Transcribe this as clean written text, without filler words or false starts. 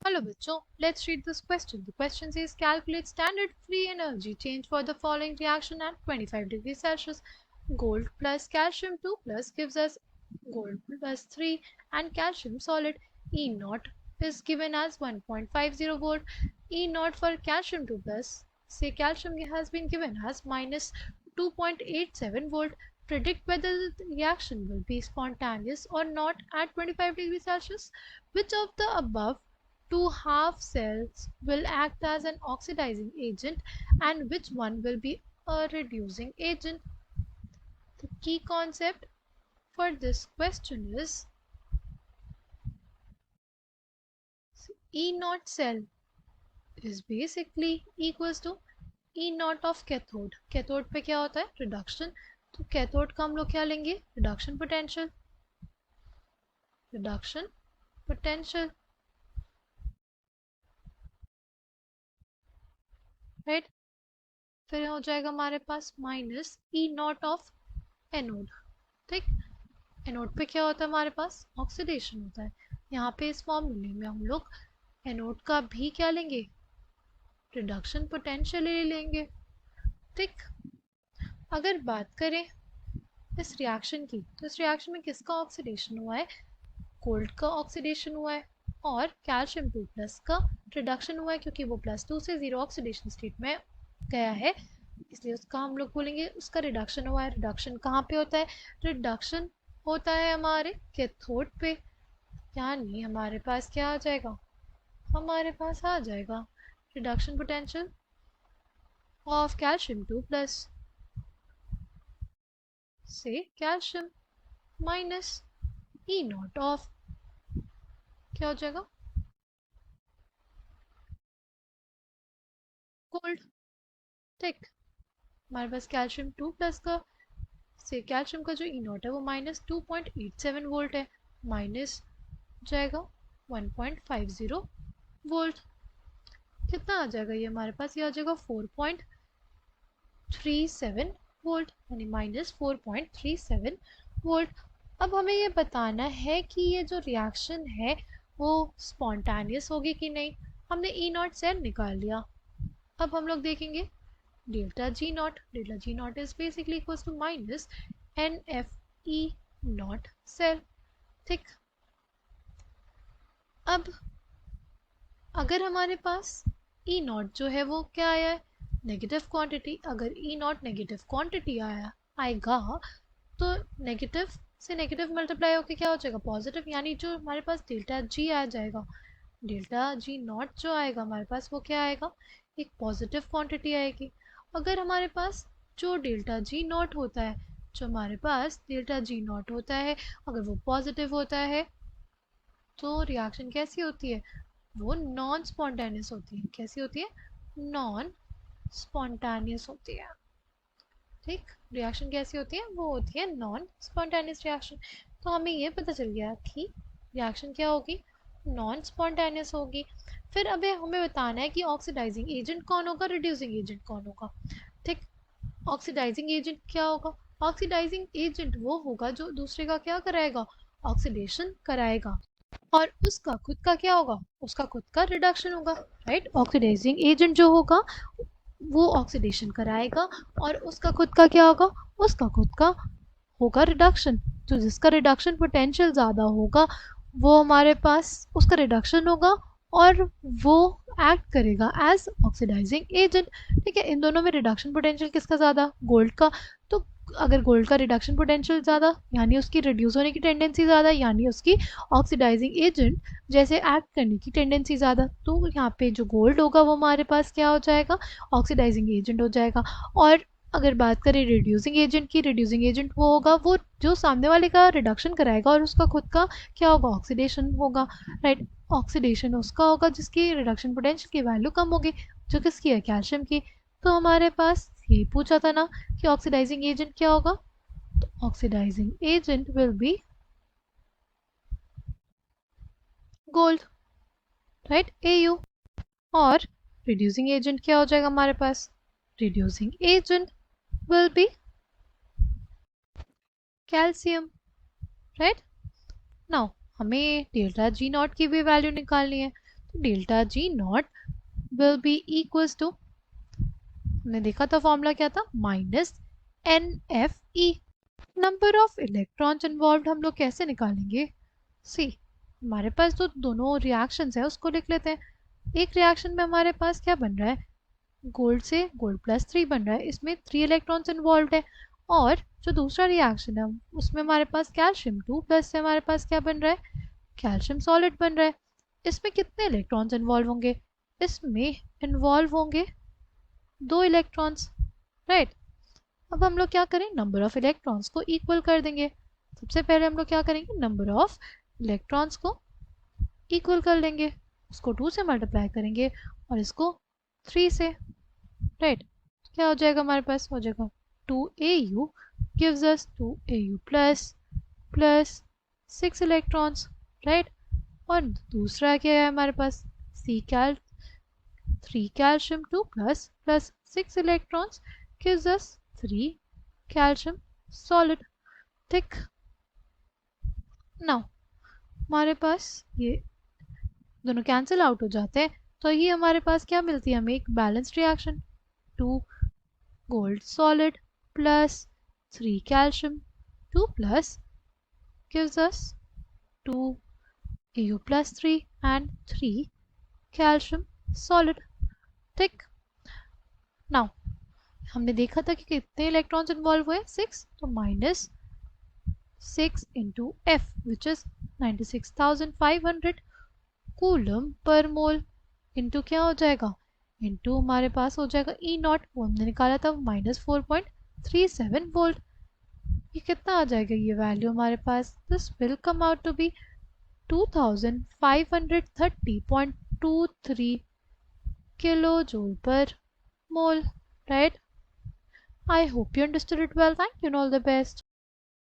Hello bachcho, let's read this question. The question says calculate standard free energy change for the following reaction at 25 degrees Celsius. Gold plus calcium 2 plus gives us gold plus 3 and calcium solid. E naught is given as 1.50 volt. E naught for calcium 2 plus, say calcium has been given as minus 2.87 volt. Predict whether the reaction will be spontaneous or not at 25 degrees Celsius. Which of the above two half cells will act as an oxidizing agent and which one will be a reducing agent? The key concept for this question is E naught cell is basically equals to E naught of cathode. Cathode पे क्या होता है? Reduction. तो cathode का हम लोग क्या लेंगे? Reduction potential. Reduction potential, right. फिर हो जाएगा हमारे पास minus E not of anode. ठीक. एनोड पे क्या होता है हमारे पास? ऑक्सीडेशन होता है. यहाँ पे इस फॉर्मूले में हम लोग एनोड का भी क्या लेंगे? रिडक्शन पोटेंशियल ले लेंगे. ठीक. अगर बात करें इस रिएक्शन की, तो इस रिएक्शन में किसका ऑक्सीडेशन हुआ है? गोल्ड का ऑक्सीडेशन हुआ है और कैल्शियम 2 प्लस का रिडक्शन हुआ है, क्योंकि वो +2 से 0 ऑक्सीडेशन स्टेट में गया है, इसलिए उसका हम लोग बोलेंगे उसका रिडक्शन हुआ है. रिडक्शन कहाँ पे होता है? रिडक्शन होता है हमारे कैथोड पे. यानी हमारे पास क्या आ जाएगा? हमारे पास आ जाएगा reduction potential of calcium 2 plus से calcium minus E not of क्या हो जाएगा? गोल्ड. ठीक. हमारे पास कैल्शियम 2 प्लस का से कैल्शियम का जो ई नॉट है वो -2.87 वोल्ट है, माइनस जाएगा 1.50 वोल्ट. कितना आ जाएगा ये हमारे पास? ये आ जाएगा 4.37 वोल्ट, यानी -4.37 वोल्ट. अब हमें ये बताना है कि ये जो रिएक्शन है वो स्पॉन्टेनियस होगी कि नहीं. हमने ई नॉट सेल निकाल लिया. अब हम लोग देखेंगे delta G naught. Delta G naught is basically equals to minus N F E naught cell. ठीक. अब अगर हमारे पास ई नॉट जो है वो क्या आया है? Negative quantity. अगर ई नॉट नेगेटिव क्वांटिटी आएगा तो नेगेटिव से नेगेटिव मल्टीप्लाई होकर क्या हो जाएगा? पॉजिटिव. यानी जो हमारे पास डेल्टा जी आ जाएगा, डेल्टा जी नॉट जो आएगा हमारे पास वो क्या आएगा? एक पॉजिटिव क्वांटिटी आएगी. अगर हमारे पास जो डेल्टा जी नॉट होता है, जो हमारे पास डेल्टा जी नॉट होता है, अगर वो पॉजिटिव होता है तो रिएक्शन कैसी होती है? वो नॉन स्पॉन्टेनियस होती है. कैसी होती है? नॉन स्पॉन्टेनियस होती है. ठीक. रिएक्शन कैसी होती है? वो होती है नॉन स्पॉन्टेनियस रिएक्शन. तो हमें ये पता चल गया कि रिएक्शन क्या होगी? नॉन स्पॉन्टेनियस होगी. फिर अब हमें बताना है कि ऑक्सीडाइजिंग एजेंट कौन होगा, रिड्यूसिंग एजेंट कौन होगा. ठीक. ऑक्सीडाइजिंग एजेंट क्या होगा? ऑक्सीडाइजिंग एजेंट वो होगा जो दूसरे का क्या कराएगा? ऑक्सीडेशन कराएगा. और उसका खुद का क्या होगा? उसका खुद का रिडक्शन होगा, राइट. ऑक्सीडाइजिंग एजेंट जो होगा वो ऑक्सीडेशन कराएगा और उसका खुद का क्या होगा? उसका खुद का होगा रिडक्शन. तो जिसका रिडक्शन पोटेंशियल ज़्यादा होगा वो हमारे पास उसका रिडक्शन होगा और वो एक्ट करेगा एज ऑक्सीडाइजिंग एजेंट. ठीक है. इन दोनों में रिडक्शन पोटेंशियल किसका ज़्यादा? गोल्ड का. तो अगर गोल्ड का रिडक्शन पोटेंशियल ज़्यादा यानी उसकी रिड्यूस होने की टेंडेंसी ज़्यादा, यानी उसकी ऑक्सीडाइजिंग एजेंट जैसे एक्ट करने की टेंडेंसी ज़्यादा. तो यहाँ पे जो गोल्ड होगा वो हमारे पास क्या हो जाएगा? ऑक्सीडाइजिंग एजेंट हो जाएगा. और अगर बात करें रिड्यूसिंग एजेंट की, रिड्यूसिंग एजेंट वो होगा वो जो सामने वाले का रिडक्शन कराएगा और उसका खुद का क्या होगा? ऑक्सीडेशन होगा, राइट. ऑक्सीडेशन उसका होगा जिसकी रिडक्शन पोटेंशियल की वैल्यू कम होगी, जो किसकी है? कैल्शियम की. तो हमारे पास ये पूछा था ना कि ऑक्सीडाइजिंग एजेंट क्या होगा. तो oxidizing agent will be gold, right. AU. और रिड्यूसिंग एजेंट क्या हो जाएगा हमारे पास? Reducing agent will be calcium, right. Now हमें डेल्टा जी नॉट की भी वैल्यू निकालनी है. Delta G not will be equals to, हमने देखा था फॉर्मूला क्या था, minus N F E. Number of electrons involve हम लोग कैसे निकालेंगे, सी हमारे पास तो दोनों रिएक्शंस है उसको लिख लेते हैं। एक रिएक्शन में हमारे पास क्या बन रहा है, गोल्ड से गोल्ड प्लस 3 बन रहा है, इसमें 3 इलेक्ट्रॉन्स इन्वॉल्व है। और जो दूसरा रिएक्शन है उसमें हमारे पास कैल्शियम 2 प्लस से हमारे पास क्या बन रहा है, कैल्शियम सॉलिड बन रहा है। इसमें कितने इलेक्ट्रॉन्स इन्वॉल्व होंगे, इसमें इन्वॉल्व होंगे 2 इलेक्ट्रॉन्स, राइट। अब हम लोग क्या करें, नंबर ऑफ इलेक्ट्रॉन्स को इक्वल कर देंगे। सबसे पहले हम लोग क्या करेंगे, नंबर ऑफ इलेक्ट्रॉन्स को इक्वल कर लेंगे, उसको 2 से मल्टीप्लाई करेंगे और इसको 3 से, राइट। क्या हो जाएगा, हमारे पास हो जाएगा 2au gives us 2au plus 6 electrons, right. और दूसरा क्या है हमारे पास, सी कैल 3 calcium 2 plus 6 electrons gives us 3 calcium solid, ठीक। नाउ हमारे पास ये दोनों कैंसिल आउट हो जाते हैं, तो ये हमारे पास क्या मिलती है, हमें एक balanced reaction, 2 gold solid plus 3 calcium 2 plus gives us 2 au plus 3 and 3 calcium solid, ठीक। नाउ हमने देखा था कि कितने इलेक्ट्रॉन्स इन्वॉल्व हुए, 6, तो minus 6 into F which is 96,500 coulomb per mole, into क्या हो जाएगा, इंटू हमारे पास हो जाएगा ई नॉट, वो हमने निकाला था -4.37 वोल्ट। ये कितना आ जाएगा, ये वैल्यू हमारे पास, this will come out to be 2530.23 kilo joule per mole, right? I hope you understood it well. Thank you and all the best.